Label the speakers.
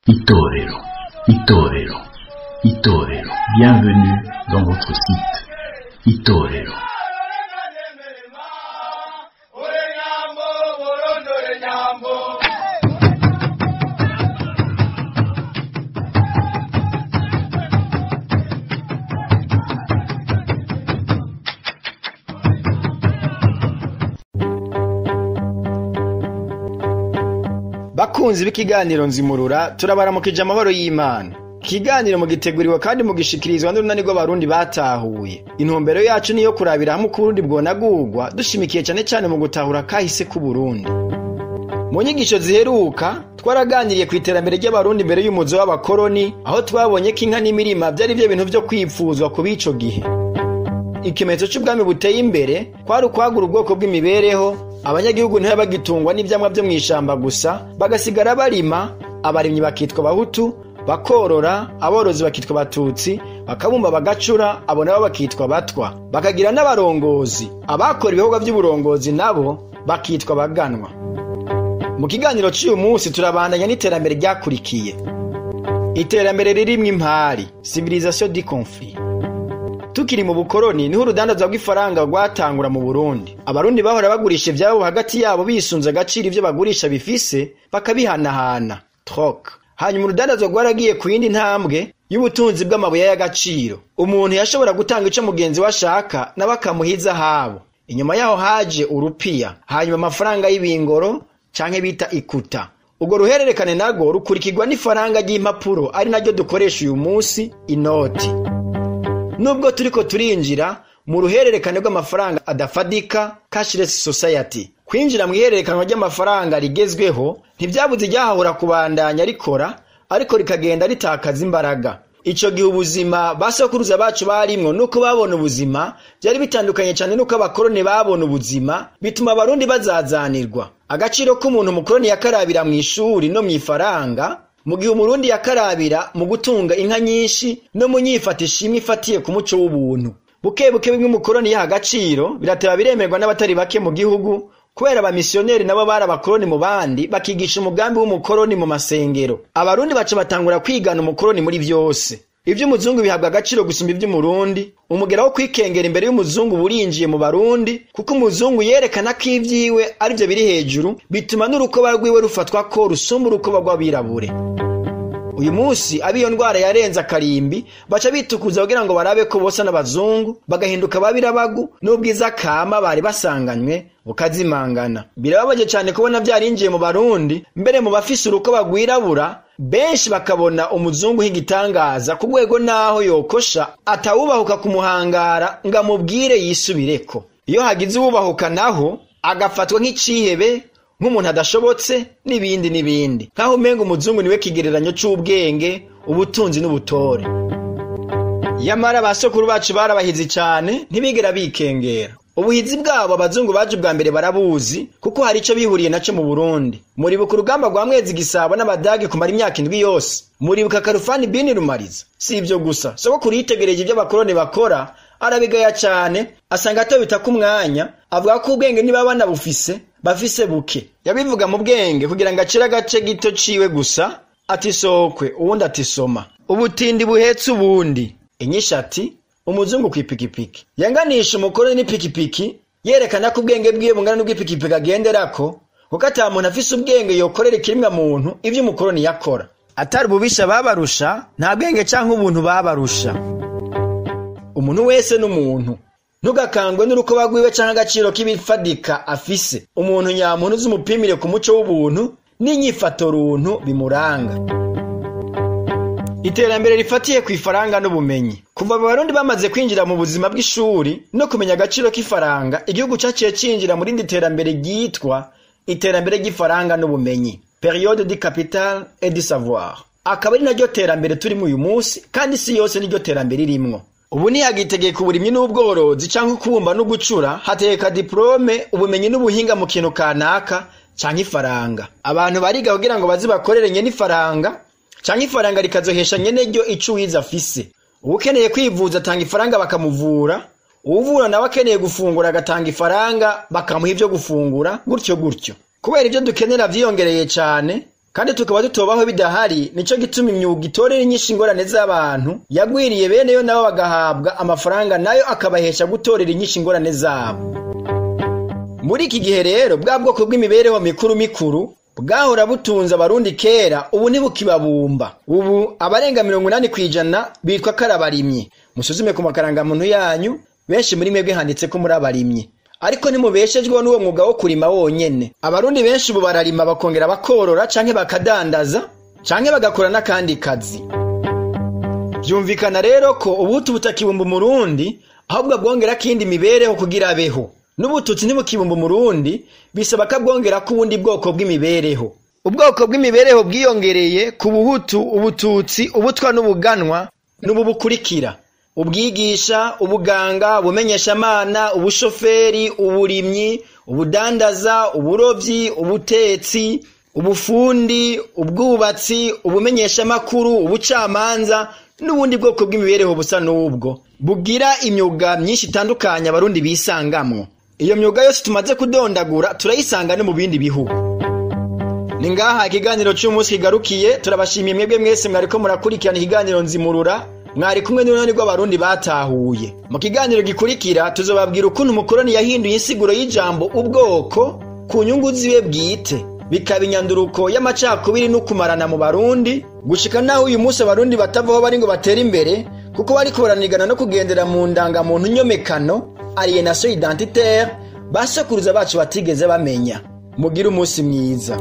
Speaker 1: Itorero, Itorero, Itorero. Bienvenue dans votre site. Itorero.
Speaker 2: Bakunzi b'ikiganiro nzimurura turabaramukije amahoro y'Imana. Ikiganiro mugiteguriwe kandi mugishikirizwa n'urunani rw'abarundi batahuye. Intumbero yacu niyo kurabira hamwe ku Burundi bwonagurwa dushimikiye cyane mu gutahura kahise ku Burundi. Mu nyigisho ziheruka twaraganiriye ku iterambere ry'abarundi mbere y'umuzo w'abakoroni, aho twabonye ko inka n'imirima byari byo bintu byo kwipfuzwa ku bico gihe. Ikimenyetso cy'ubwami buteye imbere kwari ukwagura ubwoko bw'imibereho, abanyagihugu ntibagitungwa n'ivyamwa byo mwishamba gusa, bagasigara barima, abarimyi bakitwa Bahutu, bakorora, aborozi bakitwa Batutsi, bakabumba bagacura, abo nabo bakitwa Batwa, bakagira n'abarongozi, abakora ibikorwa by'uburongozi nabo bakitwa Baganwa. Mu kiganiro cy'uyu munsi turabandanya n'iterambere ryakurikiye. Iterambere ririmwo impari, civilisation du conflit. Tukiri mu bukoroni niho urudandazwa rw'ifaranga rwatangura mu Burundi. Abarundi bahora bagurisha ivyabo hagati yabo bisunze agaciro ivyo bagurisha bifise bakabihanahana troc. Hanyuma urudandazwa rwaragiye ku yindi ntambwe y'ubutunzi bw'amabuye y'agaciro. Umuntu yashobora gutanga ico mugenzi washaka n'abakamuhiza habo. Inyuma yaho haje urupiya, hanyuma amafaranga y'ibingoro canke bita ikuta. Ubwo ruhererekane narwo rukurikirwa n'ifaranga ry'impapuro ari naryo dukoresha uyu munsi inoti. Nubwo turiko turinjira mu ruhererekane rw'amafaranga adafadika cashless society, kwinjira mu ihererekanwa ry'amafaranga rigezweho ntivyabuze iryahahura kubandanya rikora, ariko rikagenda ritakaza imbaraga. Ico gihe ubuzima basokuruza bacu barimwo nuko babona ubuzima byari bitandukanye cyane nuko abakoroni babona ubuzima, bituma abarundi bazazanirwa. Agaciro k'umuntu mukoroni yakarabira mu ishuri no mu ifaranga, mu gihe umurundi yakarabira mu gutunga inka nyinshi no mu nyifatisha imwe ifatiye ku muco w'ubuntu. Bukebuke bimwe umukoroni yaha agaciro birateba biremerwa n'abatari bake mu gihugu, kubera abamisiyoneri nabo bari abakoroni mu bandi bakigisha umugambi w'umukoroni mu masengero. Abarundi baca batangura kwigana umukoroni muri vyose. Ivy'umuzungu bihabwa agaciro gusumba ivy'umurundi. Umugera wo kwikengera imbere y'umuzungu burinjiye mu Barundi, kuko umuzungu yerekana ko ivyiwe ari byo biri hejuru, bituma n'urukoba rwiwe rufatwa ko rusumba urukoba rw'abirabure. Uyu munsi abiyo ndwara yarenza akarimbi baca bitukuza kugira ngo barabe ko bosa n'abazungu bagahinduka babirabagu, n'ubwiza kama bari basanganywe bukazimangana. Birababaje cyane kubona byarinjiye mu Barundi, mbere mu bafise urukoba rwirabura benshi bakabona umuzungu h'igitangaza ku rwego naho yokosha atawubahuka kumuhangara ngo amubwire yisubireko. Iyo hagize uwubahuka naho agafatwa nk'icihebe, nk'umuntu adashobotse n'ibindi. Nkaho umenga umuzungu niwe kigereranyo c'ubwenge, ubutunzi n'ubutore. Yamara basokuru bacu barabahizi cyane ntibigera bikengera. Ubuhizi bwabo abazungu baje bwa mbere barabuzi, kuko hari ico bihuriye naco mu Burundi. Muribuka urugamba rwa Mwezi Gisabo n'Abadagi kumara imyaka 7 yose. Muribuka Karufani bin Rumariza. Si ivyo gusa, sogokuru yitegereje ibyo abakoroni bakora arabigaya cyane, asanga atabita ku mwanya, avuga ko ubwenge niba bana bufise bafise buke. Yabivuga mu bwenge kugira ngo acira gace gito ciwe gusa, ati sokwe uwundi ati soma. Ubutindi buhetse ubundi. Inyisha ati umuzungu kwipikipiki. Yanganisha umukoroni n'ipikipiki, yerekana ko ubwenge bwiwe bungana n'ubw'ipikipiki agenderako, kuko ata muntu afise ubwenge yokorera ikiremwa muntu ivyo umukoroni yakora. Atari bubisha babarusha, nta bwenge canke ubuntu babarusha. Umuntu wese n'umuntu. Ntugakangwe n'urukoba rwiwe canke agaciro k'ibifadika afise. Umuntu nyamuntu z'umupimire ku muco w'ubuntu n'inyifato runtu bimuranga. Iterambere rifatiye ku ifaranga n'ubumenyi. Kuva abarundi bamaze kwinjira mu buzima bw'ishuri no kumenya agaciro k'ifaranga, igihugu cyaciye cinjira muri iterambere ryitwa iterambere ry'ifaranga n'ubumenyi, période du capital et du savoir. Akaba ari naryo terambere turi mu uyu munsi, kandi si yose niryo terambere irimwo. Ubu ntihagitegeka uburimyi n'ubworozi canke kubumba no gucura, hategeka diplome, ubumenyi n'ubuhinga mu kintu kanaka canke ifaranga. Abantu bariga kugira ngo bazi bakorere nyene ifaranga, canke ifaranga rikazohesha nyene ryo ico wiza afise. Ukeneye kwivuza atanga ifaranga bakamuvura, uvura nawe akeneye gufungura agatanga ifaranga bakamuha ivyo gufungura, gutyo. Kubera ivyo dukenera vyiyongereye cane, kandi tukaba tutobaho bidahari. Nico gituma imyuga itorera inyinshi ingorane z'abantu yagwiriye, bene yo nabo bagahabwa amafaranga nayo akabahesha gutorera inyinshi ingorane zabo. Muri iki gihe rero bwa bwoko bw'imibereho mikuru bwahora butunze abarundi kera, ubu ntibukibabumba. Ubu abarenga 80% bitwa karabarimye. Musuzume ku makarangamuntu yanyu, benshi muri mwebwe handitse ko muri abarimye, ariko ntimubeshejweho n'uwo mwuga wo kurima wonyene. Abarundi benshi ubu bararima bakongera bakorora canke bakadandaza canke bagakora n'akandi kazi. Byumvikana rero ko ubutu butakibumba umurundi, ahubwo bwongera kindi mibereho kugira abeho. N'ubututsi ntibukibumba umurundi, bisaba kabwongera ku bundi bwoko bw'imibereho. Ubwoko bw'imibereho bwiyongereye ku buhutu, ubututsi, ubutwa n'ubuganwa n'ubu bukurikira: ubwigisha, ubuganga, ubumenyeshamana, ubushoferi, uburimyi, ubudandaza, uburovyi, ubutetsi, ubufundi, ubwubatsi, ubumenyeshamakuru, ubucamanza n'ubundi bwoko bw'imibereho busa n'ubwo bugira imyuga myinshi itandukanye abarundi bisangamwo. Iyo myuga yose tumaze kudondagura turayisanga no mu bindi bihugu. Ni ngaha ikiganiro cy'umunsi kigarukiye. Turabashimiye mwebwe mwese mwariko murakurikirana ikiganiro Nzimurura, mwari kumwe n'urunani rw'abarundi batahuye. Mu kiganiro gikurikira tuzobabwira ukuntu umukoroni yahinduye insiguro y'ijambo ubwoko ku nyungu ziwe bwite, bikaba inyanduruko y'amacakubiri no kumarana mu Barundi, gushika naho uyu munsi abarundi batavaho bari ngo batera imbere, kuko bariko baranigana no kugendera mu ndangamuntu nyomekano, alienation identitaire, basokuruza bacu batigeze bamenya. Mugire umunsi mwiza.